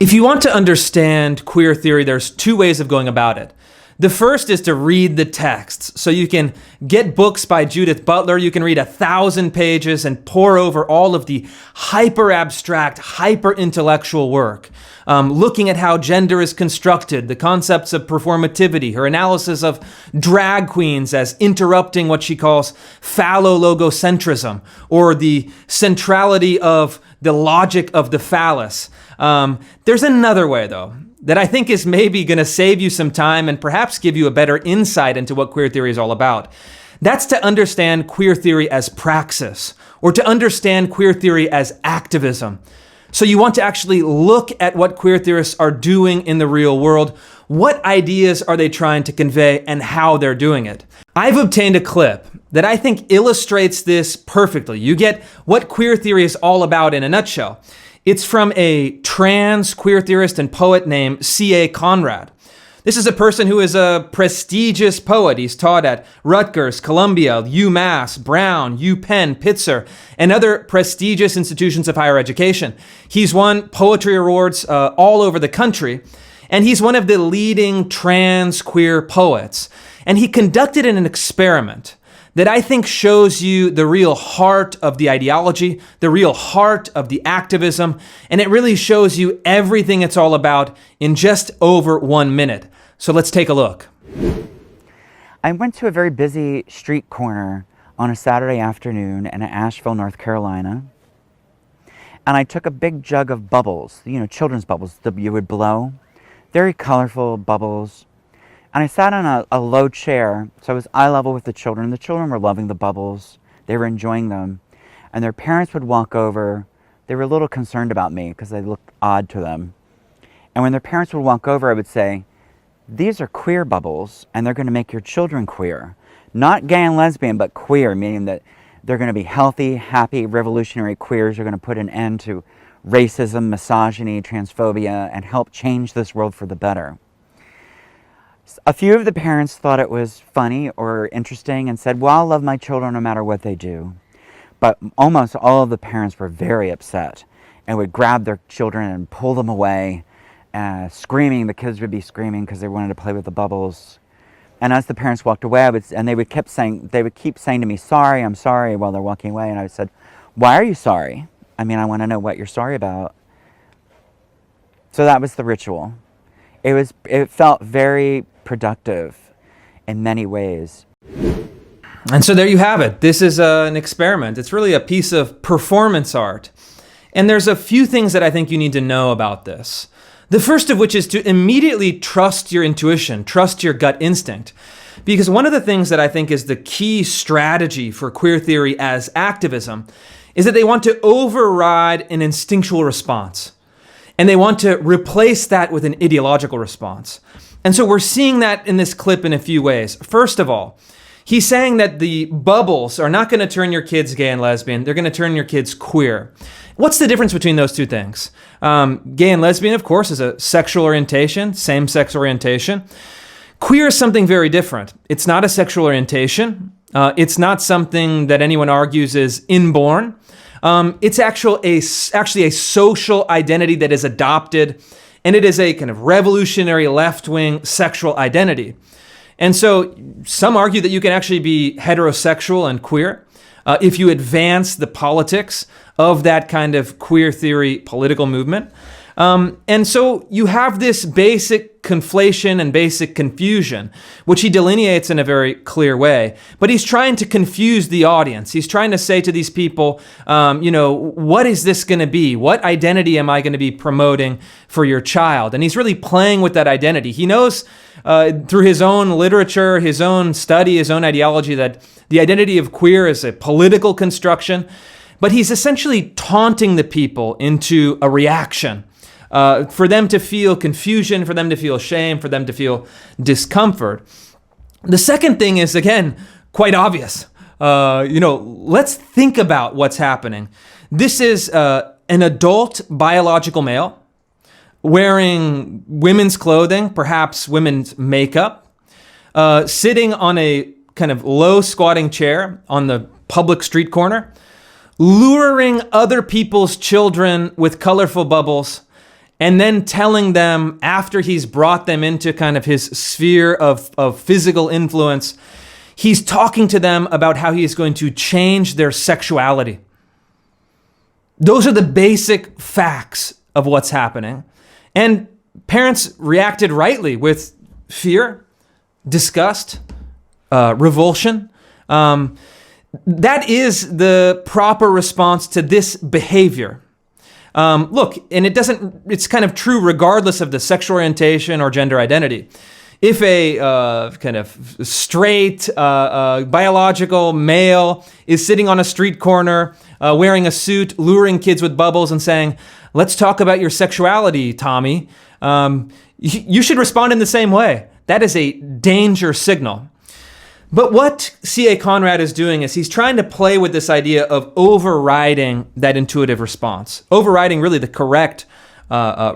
If you want to understand queer theory, there's two ways of going about it. The first is to read the texts. So you can get books by Judith Butler. You can read 1,000 pages and pore over all of the hyper-abstract, hyper-intellectual work, looking at how gender is constructed, the concepts of performativity, her analysis of drag queens as interrupting what she calls phallo-logocentrism, or the centrality of the logic of the phallus. There's another way, though, that I think is maybe going to save you some time and perhaps give you a better insight into what queer theory is all about. That's to understand queer theory as praxis, or to understand queer theory as activism. So you want to actually look at what queer theorists are doing in the real world. What ideas are they trying to convey and how they're doing it? I've obtained a clip that I think illustrates this perfectly. You get what queer theory is all about in a nutshell. It's from a trans queer theorist and poet named C.A. Conrad. This is a person who is a prestigious poet. He's taught at Rutgers, Columbia, UMass, Brown, UPenn, Pitzer, and other prestigious institutions of higher education. He's won poetry awards all over the country, and he's one of the leading trans queer poets. And he conducted an experiment that I think shows you the real heart of the ideology, the real heart of the activism, and it really shows you everything it's all about in just over 1 minute. So let's take a look. I went to a very busy street corner on a Saturday afternoon in Asheville, North Carolina, and I took a big jug of bubbles, children's bubbles that you would blow, very colorful bubbles. And I sat on a low chair, so I was eye level with the children. The children were loving the bubbles. They were enjoying them. And their parents would walk over. They were a little concerned about me because I looked odd to them. And when their parents would walk over, I would say, these are queer bubbles, and they're going to make your children queer. Not gay and lesbian, but queer, meaning that they're going to be healthy, happy, revolutionary queers. They're going to put an end to racism, misogyny, transphobia, and help change this world for the better. A few of the parents thought it was funny or interesting and said, well, I'll love my children no matter what they do. But almost all of the parents were very upset and would grab their children and pull them away, screaming. The kids would be screaming because they wanted to play with the bubbles. And as the parents walked away, they would keep saying to me, sorry, I'm sorry, while they're walking away. And I said, why are you sorry? I mean, I want to know what you're sorry about. So that was the ritual. It felt very productive in many ways. And so there you have it. This is an experiment. It's really a piece of performance art. And there's a few things that I think you need to know about this. The first of which is to immediately trust your intuition, trust your gut instinct. Because one of the things that I think is the key strategy for queer theory as activism is that they want to override an instinctual response. And they want to replace that with an ideological response. And so we're seeing that in this clip in a few ways. First of all, he's saying that the bubbles are not going to turn your kids gay and lesbian. They're going to turn your kids queer. What's the difference between those two things? Gay and lesbian, of course, is a sexual orientation, same-sex orientation. Queer is something very different. It's not a sexual orientation. It's not something that anyone argues is inborn. It's actually a social identity that is adopted, and it is a kind of revolutionary left-wing sexual identity. And so some argue that you can actually be heterosexual and queer if you advance the politics of that kind of queer theory political movement. And so you have this basic conflation and basic confusion, which he delineates in a very clear way. But he's trying to confuse the audience. He's trying to say to these people, what is this going to be? What identity am I going to be promoting for your child? And he's really playing with that identity. He knows through his own literature, his own study, his own ideology, that the identity of queer is a political construction. But he's essentially taunting the people into a reaction. For them to feel confusion, for them to feel shame, for them to feel discomfort. The second thing is, again, quite obvious. Let's think about what's happening. This is an adult biological male wearing women's clothing, perhaps women's makeup, sitting on a kind of low squatting chair on the public street corner, luring other people's children with colorful bubbles and then telling them after he's brought them into kind of his sphere of physical influence, he's talking to them about how he is going to change their sexuality. Those are the basic facts of what's happening. And parents reacted rightly with fear, disgust, revulsion. That is the proper response to this behavior. Look, and it's kind of true regardless of the sexual orientation or gender identity. If a kind of straight, biological male is sitting on a street corner, wearing a suit, luring kids with bubbles and saying, "Let's talk about your sexuality, Tommy," you should respond in the same way. That is a danger signal. But what C.A. Conrad is doing is he's trying to play with this idea of overriding that intuitive response, overriding really the correct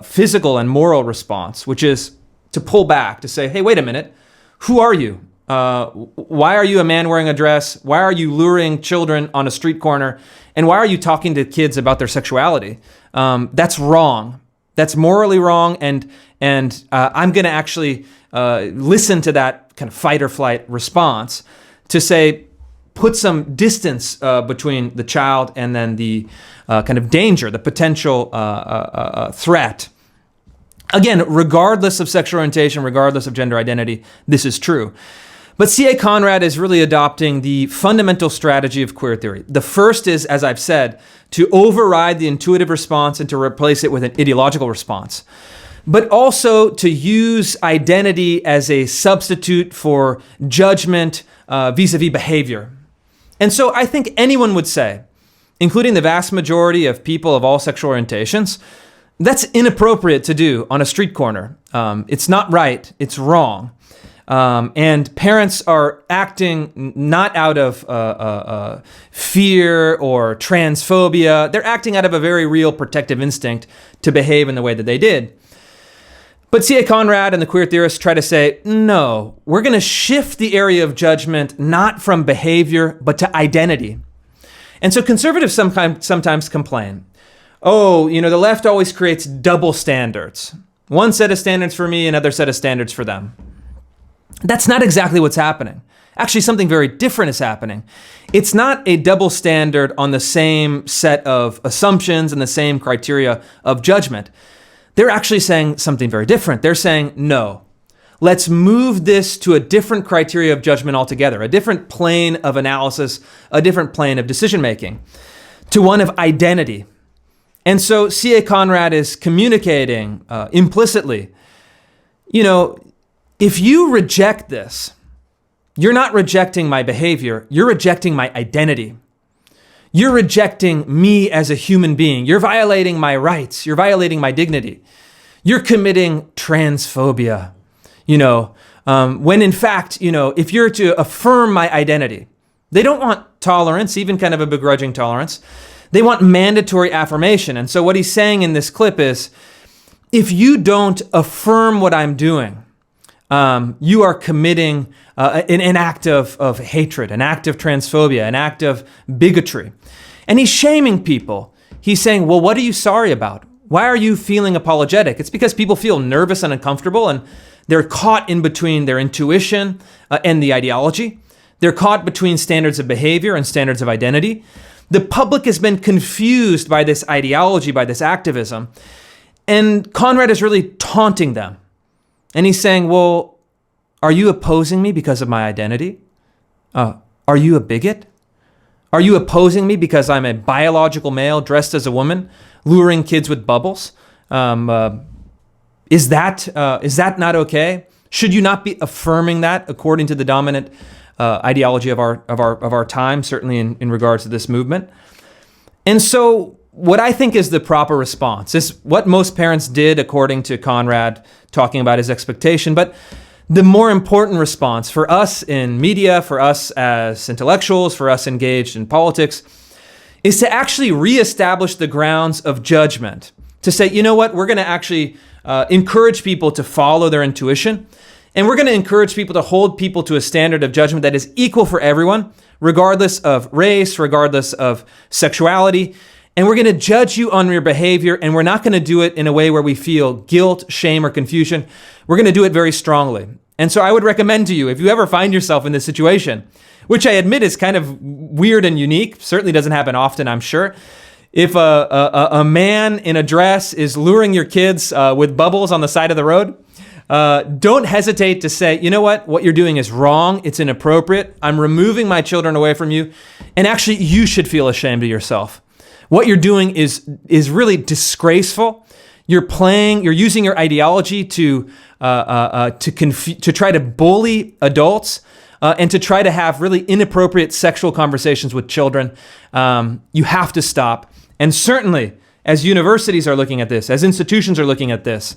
physical and moral response, which is to pull back, to say, hey, wait a minute, who are you? Why are you a man wearing a dress? Why are you luring children on a street corner? And why are you talking to kids about their sexuality? That's wrong. That's morally wrong, and I'm going to actually listen to that kind of fight or flight response to say, put some distance between the child and then the kind of danger, the potential threat. Again, regardless of sexual orientation, regardless of gender identity, this is true. But C.A. Conrad is really adopting the fundamental strategy of queer theory. The first is, as I've said, to override the intuitive response and to replace it with an ideological response, but also to use identity as a substitute for judgment vis-a-vis behavior. And so I think anyone would say, including the vast majority of people of all sexual orientations, that's inappropriate to do on a street corner. It's not right, it's wrong. And parents are acting not out of fear or transphobia. They're acting out of a very real protective instinct to behave in the way that they did. But C.A. Conrad and the queer theorists try to say, no, we're going to shift the area of judgment not from behavior, but to identity. And so conservatives sometimes complain, oh, the left always creates double standards. One set of standards for me, another set of standards for them. That's not exactly what's happening. Actually, something very different is happening. It's not a double standard on the same set of assumptions and the same criteria of judgment. They're actually saying something very different. They're saying, no, let's move this to a different criteria of judgment altogether, a different plane of analysis, a different plane of decision-making, to one of identity. And so C.A. Conrad is communicating implicitly, if you reject this, you're not rejecting my behavior, you're rejecting my identity. You're rejecting me as a human being. You're violating my rights. You're violating my dignity. You're committing transphobia, when in fact, if you're to affirm my identity, they don't want tolerance, even kind of a begrudging tolerance. They want mandatory affirmation. And so what he's saying in this clip is, if you don't affirm what I'm doing, you are committing an act of hatred, an act of transphobia, an act of bigotry. And he's shaming people. He's saying, well, what are you sorry about? Why are you feeling apologetic? It's because people feel nervous and uncomfortable, and they're caught in between their intuition and the ideology. They're caught between standards of behavior and standards of identity. The public has been confused by this ideology, by this activism. And Conrad is really taunting them. And he's saying, well, are you opposing me because of my identity? Are you a bigot? Are you opposing me because I'm a biological male dressed as a woman, luring kids with bubbles? Is that not okay? Should you not be affirming that according to the dominant ideology of our time, certainly in regards to this movement? And so what I think is the proper response is what most parents did according to Conrad, talking about his expectation. But the more important response for us in media, for us as intellectuals, for us engaged in politics, is to actually reestablish the grounds of judgment. To say, you know what, we're going to actually encourage people to follow their intuition. And we're going to encourage people to hold people to a standard of judgment that is equal for everyone, regardless of race, regardless of sexuality. and we're going to judge you on your behavior, and we're not going to do it in a way where we feel guilt, shame, or confusion. We're going to do it very strongly. And so I would recommend to you, if you ever find yourself in this situation, which I admit is kind of weird and unique, certainly doesn't happen often, I'm sure. If a man in a dress is luring your kids with bubbles on the side of the road, don't hesitate to say, you know what you're doing is wrong, it's inappropriate, I'm removing my children away from you, and actually you should feel ashamed of yourself. What you're doing is really disgraceful. You're using your ideology to try to bully adults and to try to have really inappropriate sexual conversations with children. You have to stop. And certainly, as universities are looking at this, as institutions are looking at this,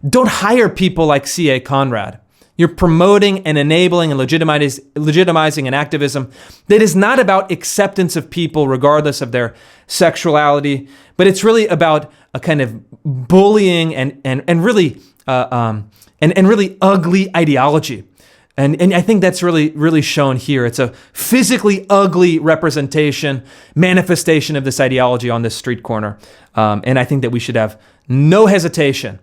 don't hire people like C.A. Conrad. You're promoting and enabling and legitimizing an activism that is not about acceptance of people regardless of their sexuality, but it's really about a kind of bullying and really ugly ideology. And I think that's really shown here. It's a physically ugly representation, manifestation of this ideology on this street corner. And I think that we should have no hesitation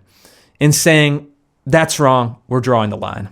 in saying, that's wrong, we're drawing the line.